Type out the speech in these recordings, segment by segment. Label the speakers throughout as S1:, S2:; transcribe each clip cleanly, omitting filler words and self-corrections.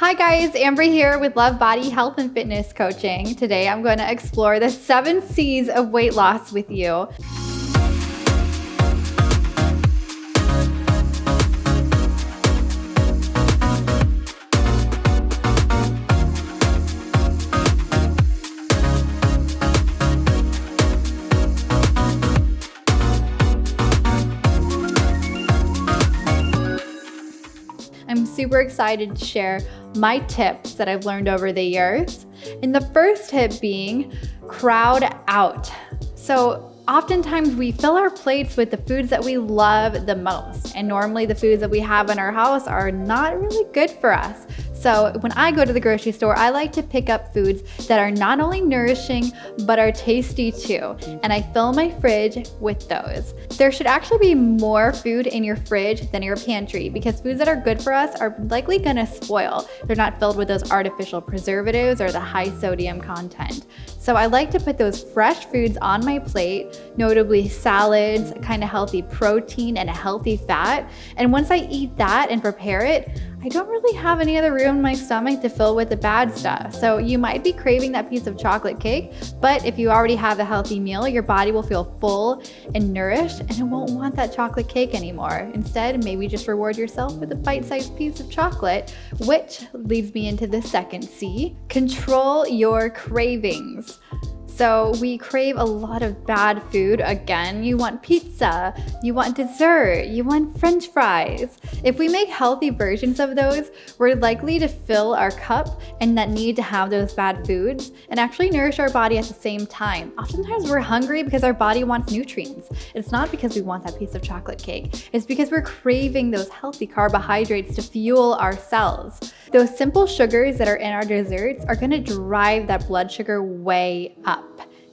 S1: Hi guys, Ambree here with Love Body Health and Fitness Coaching. Today I'm going to explore the 7 C's of weight loss with you. I'm super excited to share my tips that I've learned over the years. And the first tip being crowd out. So oftentimes we fill our plates with the foods that we love the most. And normally the foods that we have in our house are not really good for us. So when I go to the grocery store, I like to pick up foods that are not only nourishing, but are tasty too. And I fill my fridge with those. There should actually be more food in your fridge than your pantry because foods that are good for us are likely gonna spoil. They're not filled with those artificial preservatives or the high sodium content. So I like to put those fresh foods on my plate, notably salads, kind of healthy protein and a healthy fat. And once I eat that and prepare it, I don't really have any other room in my stomach to fill with the bad stuff. So you might be craving that piece of chocolate cake, but if you already have a healthy meal, your body will feel full and nourished and it won't want that chocolate cake anymore. Instead, maybe just reward yourself with a bite-sized piece of chocolate, which leads me into the second C, control your cravings. So we crave a lot of bad food. Again, you want pizza, you want dessert, you want French fries. If we make healthy versions of those, we're likely to fill our cup and not need to have those bad foods and actually nourish our body at the same time. Oftentimes we're hungry because our body wants nutrients. It's not because we want that piece of chocolate cake. It's because we're craving those healthy carbohydrates to fuel our cells. Those simple sugars that are in our desserts are gonna drive that blood sugar way up.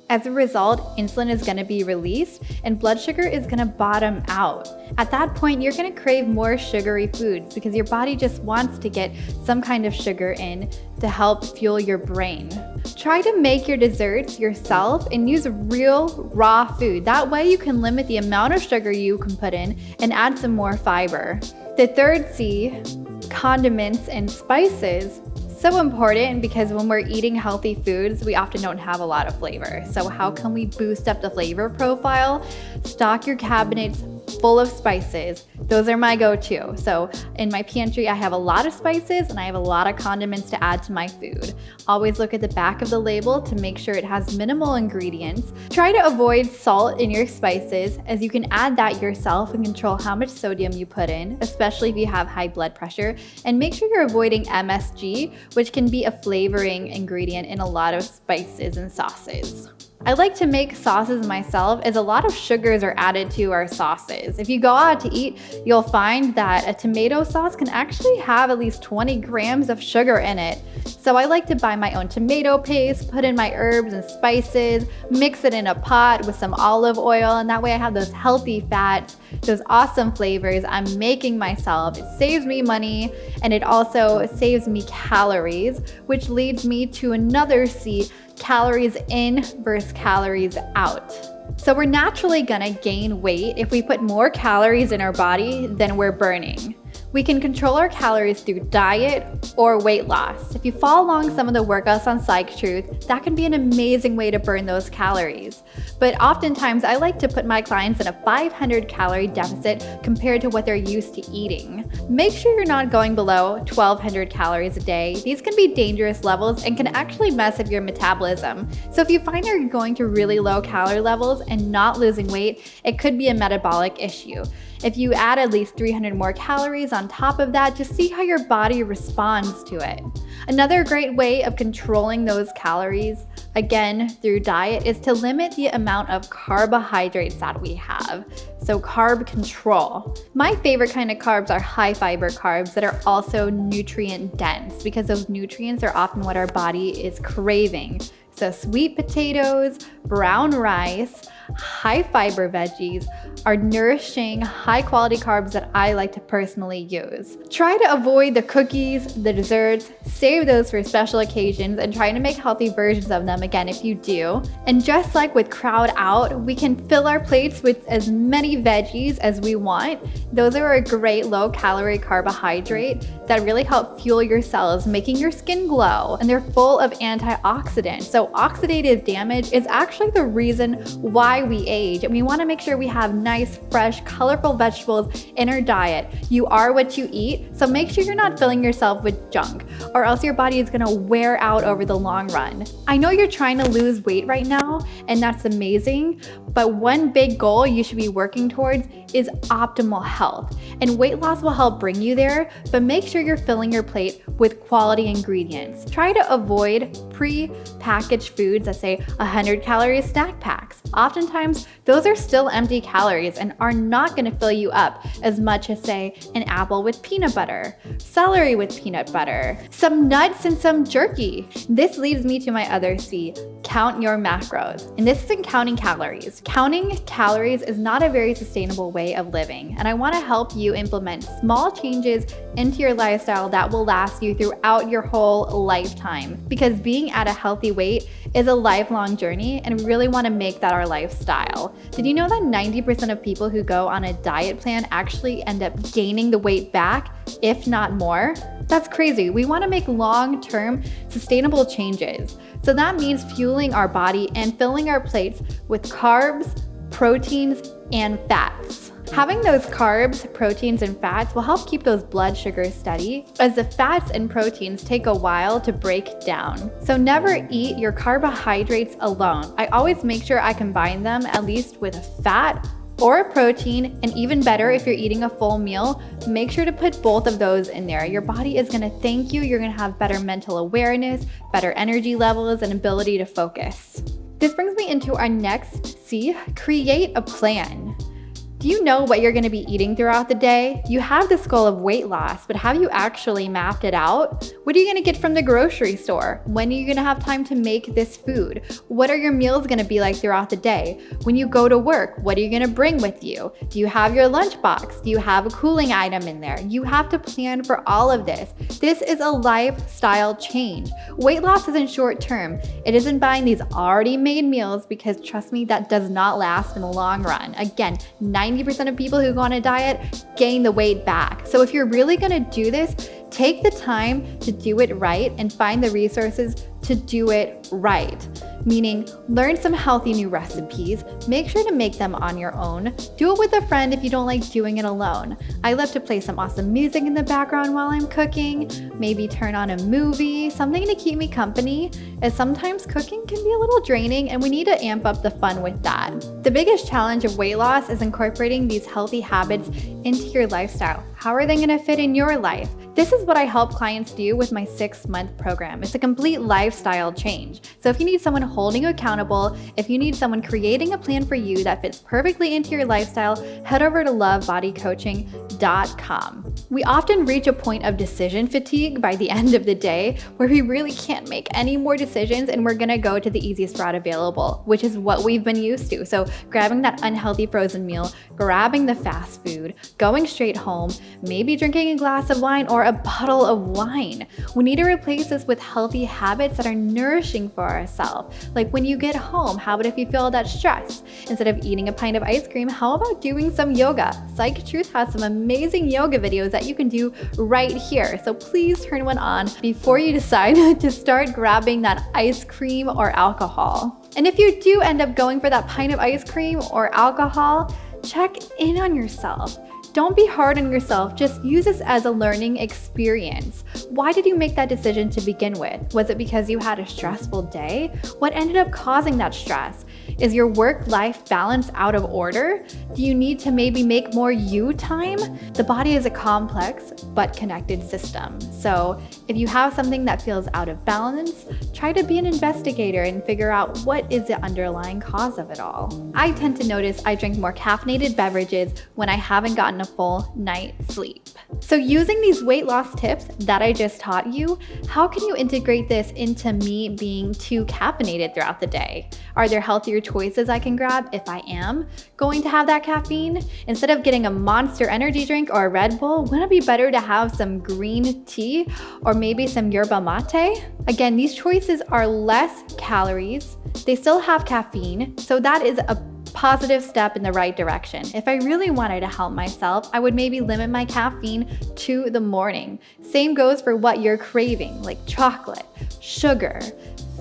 S1: As a result, insulin is going to be released and blood sugar is going to bottom out. At that point, you're going to crave more sugary foods because your body just wants to get some kind of sugar in to help fuel your brain. Try to make your desserts yourself and use real raw food. That way you can limit the amount of sugar you can put in and add some more fiber. The third C, condiments and spices. So important because when we're eating healthy foods, we often don't have a lot of flavor. So how can we boost up the flavor profile? Stock your cabinets full of spices. Those are my go-to. So in my pantry, I have a lot of spices and I have a lot of condiments to add to my food. Always look at the back of the label to make sure it has minimal ingredients. Try to avoid salt in your spices as you can add that yourself and control how much sodium you put in, especially if you have high blood pressure. And make sure you're avoiding MSG, which can be a flavoring ingredient in a lot of spices and sauces. I like to make sauces myself as a lot of sugars are added to our sauces. If you go out to eat, you'll find that a tomato sauce can actually have at least 20 grams of sugar in it. So I like to buy my own tomato paste, put in my herbs and spices, mix it in a pot with some olive oil, and that way I have those healthy fats, those awesome flavors I'm making myself. It saves me money and it also saves me calories, which leads me to another C, calories in versus calories out. So we're naturally gonna gain weight if we put more calories in our body than we're burning. We can control our calories through diet or weight loss. If you follow along some of the workouts on Psychetruth, that can be an amazing way to burn those calories. But oftentimes I like to put my clients in a 500 calorie deficit compared to what they're used to eating. Make sure you're not going below 1200 calories a day. These can be dangerous levels and can actually mess up your metabolism. So if you find you're going to really low calorie levels and not losing weight, it could be a metabolic issue. If you add at least 300 more calories on top of that, just see how your body responds to it. Another great way of controlling those calories, again through diet, is to limit the amount of carbohydrates that we have. So carb control. My favorite kind of carbs are high fiber carbs that are also nutrient dense because those nutrients are often what our body is craving. So sweet potatoes, brown rice, high fiber veggies are nourishing, high quality carbs that I like to personally use. Try to avoid the cookies, the desserts, save those for special occasions, and try to make healthy versions of them again if you do. And just like with Crowd Out, we can fill our plates with as many veggies as we want. Those are a great low calorie carbohydrate that really help fuel your cells, making your skin glow. And they're full of antioxidants. So oxidative damage is actually the reason why we age. And we want to make sure we have nice, fresh, colorful vegetables in our diet. You are what you eat, so make sure you're not filling yourself with junk, or else your body is gonna wear out over the long run. I know you're trying to lose weight right now, and that's amazing, but one big goal you should be working towards is optimal health. And weight loss will help bring you there, but make sure you're filling your plate with quality ingredients. Try to avoid pre-packaged foods that say 100 calorie snack packs. Oftentimes, those are still empty calories and are not going to fill you up as much as, say, an apple with peanut butter, celery with peanut butter, some nuts and some jerky. This leads me to my other C, count your macros. And this isn't counting calories. Counting calories is not a very sustainable way of living, and I want to help you implement small changes into your lifestyle that will last you throughout your whole lifetime, because being at a healthy weight is a lifelong journey, and we really want to make that our lifestyle. Did you know that 90% of people who go on a diet plan actually end up gaining the weight back, if not more? That's crazy. We want to make long-term sustainable changes. So that means fueling our body and filling our plates with carbs, proteins, and fats. Having those carbs, proteins, and fats will help keep those blood sugars steady, as the fats and proteins take a while to break down. So never eat your carbohydrates alone. I always make sure I combine them at least with a fat or a protein, and even better, if you're eating a full meal, make sure to put both of those in there. Your body is gonna thank you. You're gonna have better mental awareness, better energy levels, and ability to focus. This brings me into our next C, create a plan. Do you know what you're going to be eating throughout the day? You have this goal of weight loss, but have you actually mapped it out? What are you going to get from the grocery store? When are you going to have time to make this food? What are your meals going to be like throughout the day? When you go to work, what are you going to bring with you? Do you have your lunchbox? Do you have a cooling item in there? You have to plan for all of this. This is a lifestyle change. Weight loss isn't short term. It isn't buying these already made meals, because trust me, that does not last in the long run. Again, 90% of people who go on a diet gain the weight back. So if you're really gonna do this, take the time to do it right and find the resources to do it right. Meaning, learn some healthy new recipes, make sure to make them on your own, do it with a friend if you don't like doing it alone. I love to play some awesome music in the background while I'm cooking, maybe turn on a movie, something to keep me company, as sometimes cooking can be a little draining and we need to amp up the fun with that. The biggest challenge of weight loss is incorporating these healthy habits into your lifestyle. How are they gonna fit in your life? This is what I help clients do with my 6-month program. It's a complete lifestyle change. So if you need someone holding you accountable, if you need someone creating a plan for you that fits perfectly into your lifestyle, head over to lovebodycoaching.com. We often reach a point of decision fatigue by the end of the day where we really can't make any more decisions, and we're gonna go to the easiest route available, which is what we've been used to. So grabbing that unhealthy frozen meal, grabbing the fast food, going straight home, maybe drinking a glass of wine or a bottle of wine. We need to replace this with healthy habits that are nourishing for ourselves. Like when you get home, how about if you feel that stress? Instead of eating a pint of ice cream, how about doing some yoga? Psychetruth has some amazing yoga videos that you can do right here. So please turn one on before you decide to start grabbing that ice cream or alcohol. And if you do end up going for that pint of ice cream or alcohol, check in on yourself. Don't be hard on yourself, just use this as a learning experience. Why did you make that decision to begin with? Was it because you had a stressful day? What ended up causing that stress? Is your work-life balance out of order? Do you need to maybe make more you time? The body is a complex but connected system. So if you have something that feels out of balance, try to be an investigator and figure out what is the underlying cause of it all. I tend to notice I drink more caffeinated beverages when I haven't gotten a full night's sleep. So using these weight loss tips that I just taught you, how can you integrate this into me being too caffeinated throughout the day? Are there healthier choices I can grab if I am going to have that caffeine? Instead of getting a Monster energy drink or a Red Bull, wouldn't it be better to have some green tea or maybe some yerba mate? Again, these choices are less calories. They still have caffeine, so that is a positive step in the right direction. If I really wanted to help myself, I would maybe limit my caffeine to the morning. Same goes for what you're craving, like chocolate, sugar,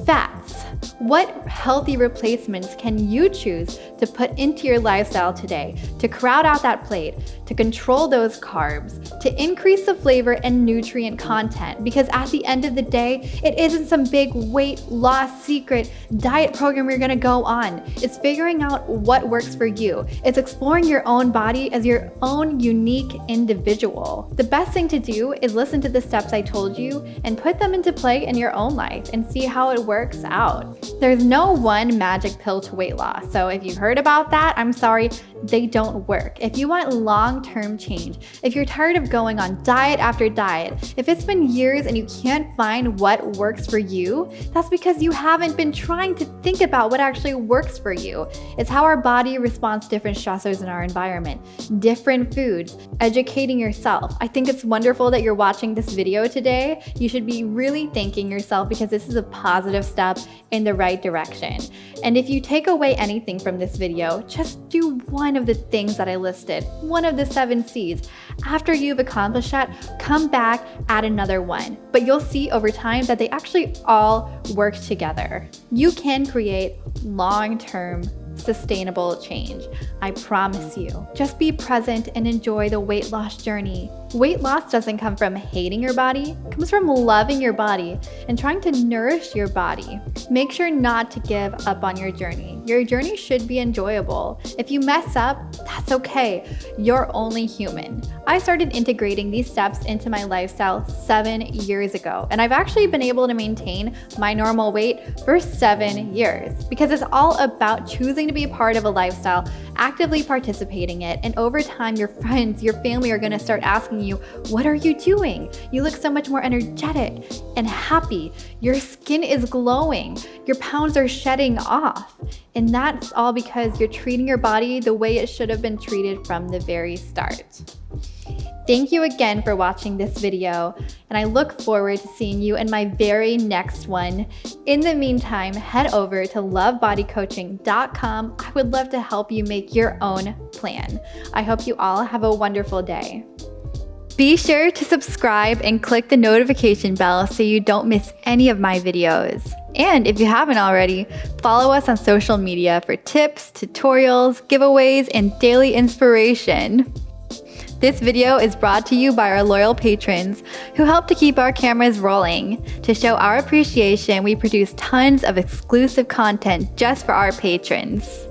S1: fats. What healthy replacements can you choose to put into your lifestyle today to crowd out that plate, to control those carbs, to increase the flavor and nutrient content? Because at the end of the day, it isn't some big weight loss secret diet program you're gonna go on. It's figuring out what works for you. It's exploring your own body as your own unique individual. The best thing to do is listen to the steps I told you and put them into play in your own life and see how it works out. There's no one magic pill to weight loss. So if you heard about that, I'm sorry, they don't work. If you want long-term change, if you're tired of going on diet after diet, if it's been years and you can't find what works for you, that's because you haven't been trying to think about what actually works for you. It's how our body responds to different stressors in our environment, different foods, educating yourself. I think it's wonderful that you're watching this video today. You should be really thanking yourself because this is a positive step in the right direction. And if you take away anything from this video, just do one of the things that I listed, one of the 7 C's. After you've accomplished that, come back, add another one. But you'll see over time that they actually all work together. You can create long-term sustainable change. I promise you. Just be present and enjoy the weight loss journey. Weight loss doesn't come from hating your body, it comes from loving your body and trying to nourish your body. Make sure not to give up on your journey. Your journey should be enjoyable. If you mess up, that's okay. You're only human. I started integrating these steps into my lifestyle 7 years ago, and I've actually been able to maintain my normal weight for 7 years because it's all about choosing to be a part of a lifestyle, actively participating in it, and over time, your friends, your family are gonna start asking you, what are you doing? You look so much more energetic and happy. Your skin is glowing. Your pounds are shedding off. And that's all because you're treating your body the way it should have been treated from the very start. Thank you again for watching this video, and I look forward to seeing you in my very next one. In the meantime, head over to lovebodycoaching.com. I would love to help you make your own plan. I hope you all have a wonderful day. Be sure to subscribe and click the notification bell so you don't miss any of my videos. And if you haven't already, follow us on social media for tips, tutorials, giveaways, and daily inspiration. This video is brought to you by our loyal patrons who help to keep our cameras rolling. To show our appreciation, we produce tons of exclusive content just for our patrons.